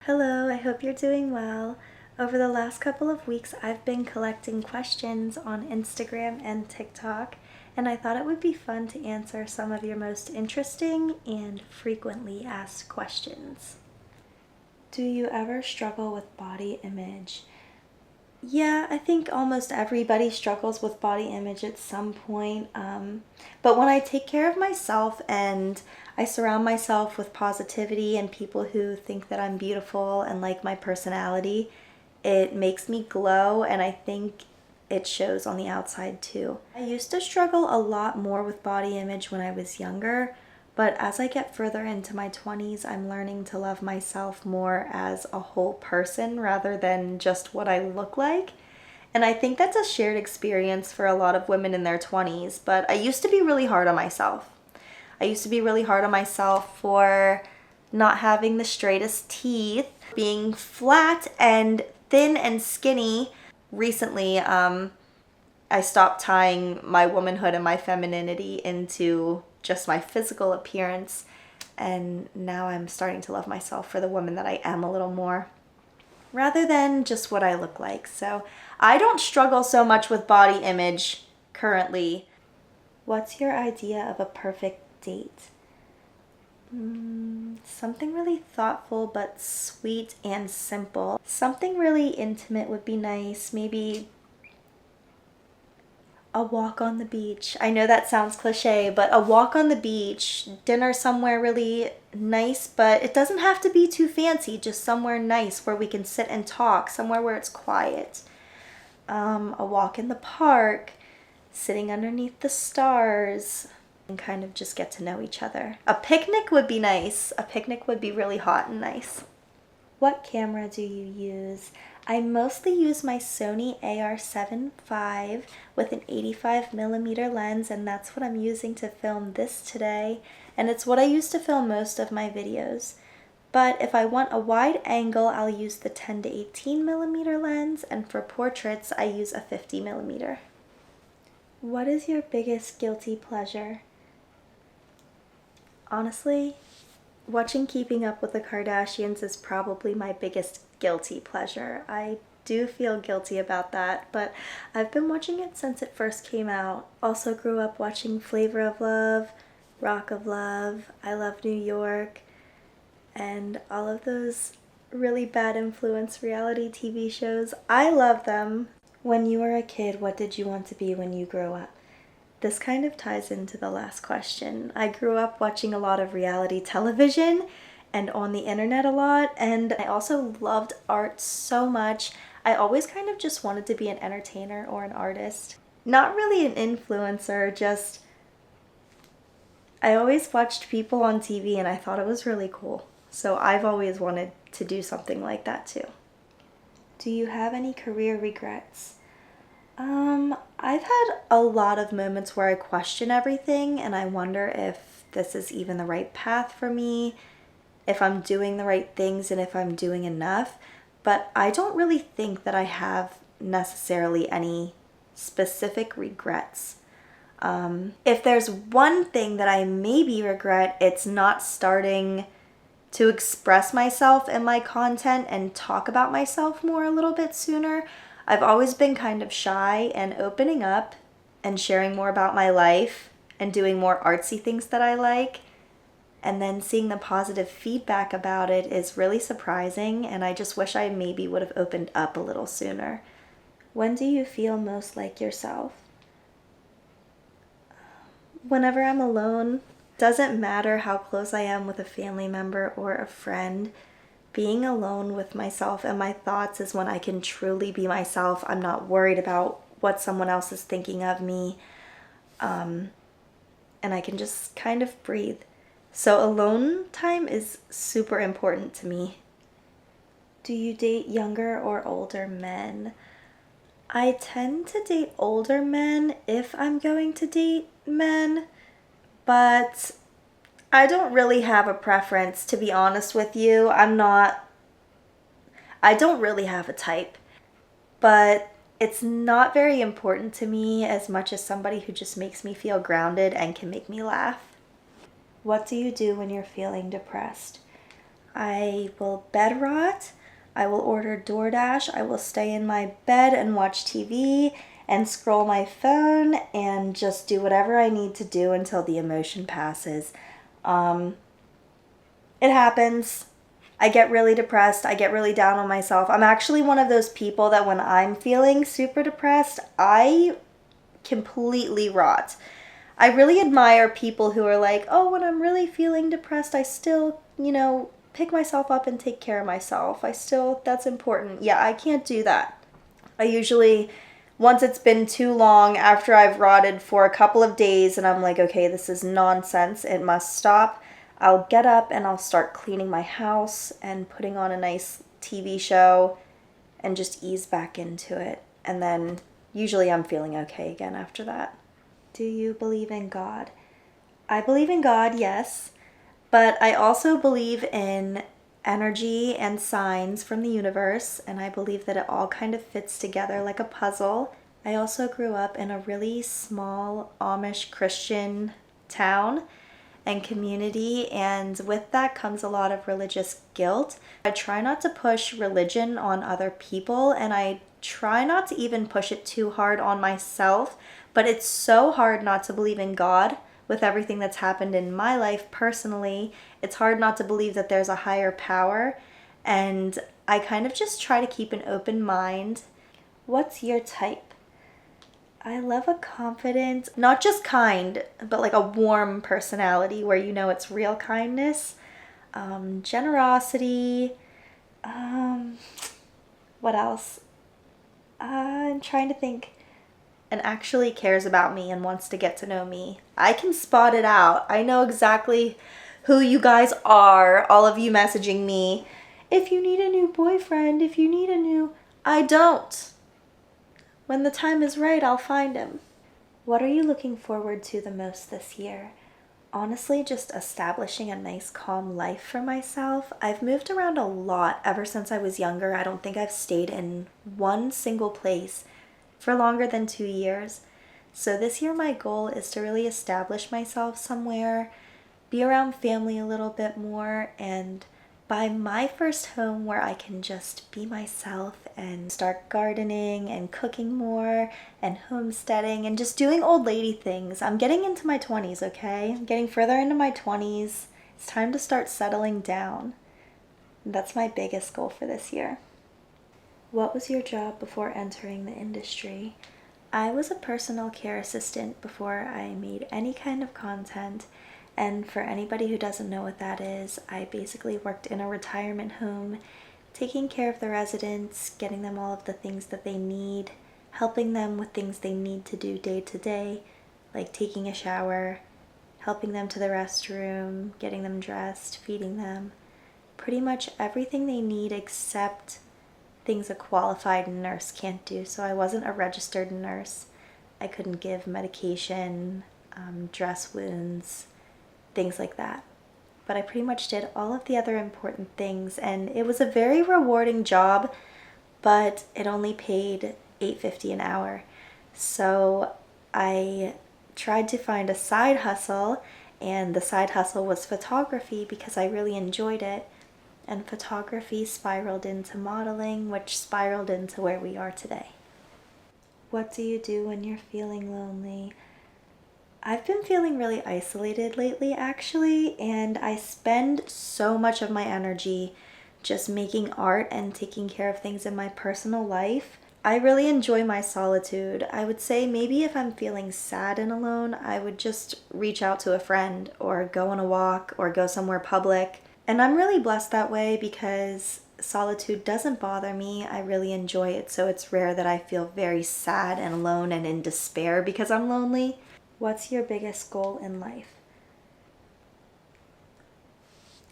Hello, I hope you're doing well. Over the last couple of weeks, I've been collecting questions on Instagram and TikTok, and I thought it would be fun to answer some of your most interesting and frequently asked questions. Do you ever struggle with body image? Yeah, I think almost everybody struggles with body image at some point. But when I take care of myself and I surround myself with positivity and people who think that I'm beautiful and like my personality, it makes me glow, and I think it shows on the outside too. I used to struggle a lot more with body image when I was younger, but as I get further into my 20s, I'm learning to love myself more as a whole person rather than just what I look like. And I think that's a shared experience for a lot of women in their 20s, but I used to be really hard on myself. I used to be really hard on myself for not having the straightest teeth, being flat and thin and skinny. Recently, I stopped tying my womanhood and my femininity into just my physical appearance, and now I'm starting to love myself for the woman that I am a little more, rather than just what I look like. So I don't struggle so much with body image currently. What's your idea of a perfect date? Something really thoughtful but sweet and simple. Something really intimate would be nice. Maybe a walk on the beach. I know that sounds cliche, but a walk on the beach, dinner somewhere really nice, but it doesn't have to be too fancy, just somewhere nice where we can sit and talk, somewhere where it's quiet. A walk in the park, sitting underneath the stars, and kind of just get to know each other. A picnic would be nice. A picnic would be really hot and nice. What camera do you use? I mostly use my Sony AR7 IV with an 85mm lens, and that's what I'm using to film this today, and it's what I use to film most of my videos. But if I want a wide angle, I'll use the 10 to 18mm lens, and for portraits, I use a 50mm. What is your biggest guilty pleasure? Honestly, watching Keeping Up with the Kardashians is probably my biggest guilty pleasure. I do feel guilty about that, but I've been watching it since it first came out. Also grew up watching Flavor of Love, Rock of Love, I Love New York, and all of those really bad influence reality TV shows. I love them. When you were a kid, what did you want to be when you grow up? This kind of ties into the last question. I grew up watching a lot of reality television and on the internet a lot, and I also loved art so much. I always kind of just wanted to be an entertainer or an artist. Not really an influencer, just I always watched people on TV and I thought it was really cool. So I've always wanted to do something like that too. Do you have any career regrets? I've had a lot of moments where I question everything and I wonder if this is even the right path for me, if I'm doing the right things and if I'm doing enough, but I don't really think that I have necessarily any specific regrets. If there's one thing that I maybe regret, it's not starting to express myself in my content and talk about myself more a little bit sooner. I've always been kind of shy, and opening up and sharing more about my life and doing more artsy things that I like, and then seeing the positive feedback about it is really surprising, and I just wish I maybe would have opened up a little sooner. When do you feel most like yourself? Whenever I'm alone. Doesn't matter how close I am with a family member or a friend. Being alone with myself and my thoughts is when I can truly be myself. I'm not worried about what someone else is thinking of me. And I can just kind of breathe. So alone time is super important to me. Do you date younger or older men? I tend to date older men if I'm going to date men, but I don't really have a preference, to be honest with you. I don't really have a type, but it's not very important to me as much as somebody who just makes me feel grounded and can make me laugh. What do you do when you're feeling depressed? I will bed rot. I will order DoorDash. I will stay in my bed and watch TV and scroll my phone and just do whatever I need to do until the emotion passes. Um, it happens. I get really depressed. I get really down on myself. I'm actually one of those people that when I'm feeling super depressed, I completely rot. I really admire people who are like, oh, when I'm really feeling depressed, I still, pick myself up and take care of myself. That's important. Yeah, I can't do that. I usually, once it's been too long after I've rotted for a couple of days and I'm like, okay, this is nonsense, it must stop, I'll get up and I'll start cleaning my house and putting on a nice TV show and just ease back into it. And then usually I'm feeling okay again after that. Do you believe in God? I believe in God, yes, but I also believe in energy and signs from the universe, and I believe that it all kind of fits together like a puzzle. I also grew up in a really small Amish Christian town and community, and with that comes a lot of religious guilt. I try not to push religion on other people, and I try not to even push it too hard on myself, but it's so hard not to believe in God with everything that's happened in my life personally. It's hard not to believe that there's a higher power, and I kind of just try to keep an open mind. What's your type? I love a confident, not just kind, but like a warm personality where you know it's real kindness, generosity, um, what else? I'm trying to think. And actually cares about me and wants to get to know me. I can spot it out. I know exactly who you guys are, all of you messaging me. If you need a new boyfriend, if you need a new... I don't. When the time is right, I'll find him. What are you looking forward to the most this year? Honestly, just establishing a nice, calm life for myself. I've moved around a lot ever since I was younger. I don't think I've stayed in one single place for longer than 2 years. So this year my goal is to really establish myself somewhere, be around family a little bit more, and buy my first home where I can just be myself and start gardening and cooking more and homesteading and just doing old lady things. I'm getting into my 20s, okay? I'm getting further into my 20s. It's time to start settling down. That's my biggest goal for this year. What was your job before entering the industry? I was a personal care assistant before I made any kind of content. And for anybody who doesn't know what that is, I basically worked in a retirement home, taking care of the residents, getting them all of the things that they need, helping them with things they need to do day to day, like taking a shower, helping them to the restroom, getting them dressed, feeding them. Pretty much everything they need except things a qualified nurse can't do. So I wasn't a registered nurse. I couldn't give medication, dress wounds, things like that. But I pretty much did all of the other important things, and it was a very rewarding job, but it only paid $8.50 an hour. So I tried to find a side hustle, and the side hustle was photography because I really enjoyed it. And photography spiraled into modeling, which spiraled into where we are today. What do you do when you're feeling lonely? I've been feeling really isolated lately, actually, and I spend so much of my energy just making art and taking care of things in my personal life. I really enjoy my solitude. I would say maybe if I'm feeling sad and alone, I would just reach out to a friend or go on a walk or go somewhere public. And I'm really blessed that way because solitude doesn't bother me. I really enjoy it, so it's rare that I feel very sad and alone and in despair because I'm lonely. What's your biggest goal in life?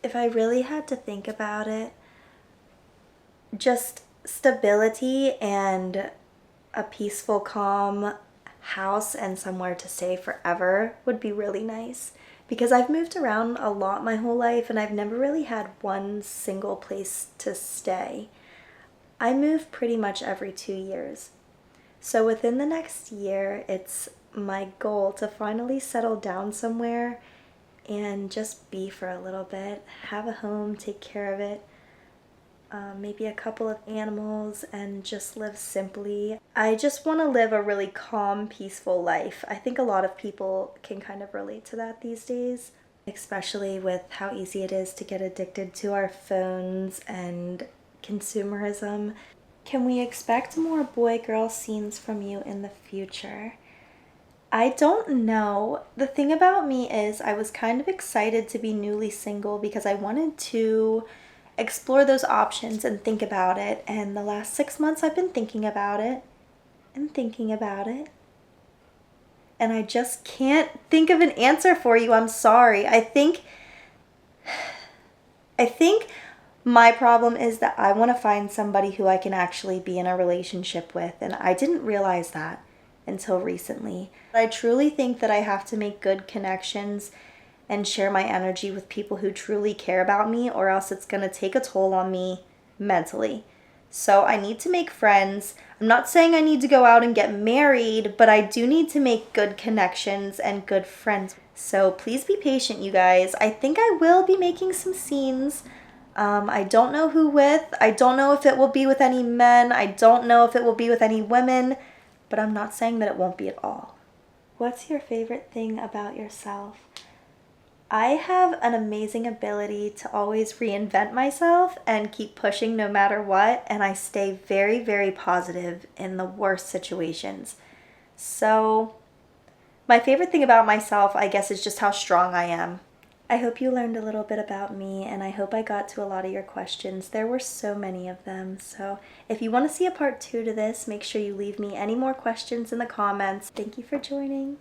If I really had to think about it, just stability and a peaceful, calm house and somewhere to stay forever would be really nice. Because I've moved around a lot my whole life and I've never really had one single place to stay. I move pretty much every 2 years. So within the next year, it's my goal to finally settle down somewhere and just be for a little bit. Have a home, take care of it. Maybe a couple of animals, and just live simply. I just want to live a really calm, peaceful life. I think a lot of people can kind of relate to that these days, especially with how easy it is to get addicted to our phones and consumerism. Can we expect more boy-girl scenes from you in the future? I don't know. The thing about me is I was kind of excited to be newly single because I wanted to explore those options and think about it. And the last 6 months I've been thinking about it and thinking about it. And I just can't think of an answer for you. I'm sorry. I think my problem is that I want to find somebody who I can actually be in a relationship with, and I didn't realize that until recently. I truly think that I have to make good connections and share my energy with people who truly care about me, or else it's going to take a toll on me mentally. So I need to make friends. I'm not saying I need to go out and get married, but I do need to make good connections and good friends. So please be patient, you guys. I think I will be making some scenes. I don't know who with. I don't know if it will be with any men. I don't know if it will be with any women, but I'm not saying that it won't be at all. What's your favorite thing about yourself? I have an amazing ability to always reinvent myself and keep pushing no matter what, and I stay very, very positive in the worst situations. So, my favorite thing about myself, I guess, is just how strong I am. I hope you learned a little bit about me, and I hope I got to a lot of your questions. There were so many of them, so if you want to see a part 2 to this, make sure you leave me any more questions in the comments. Thank you for joining.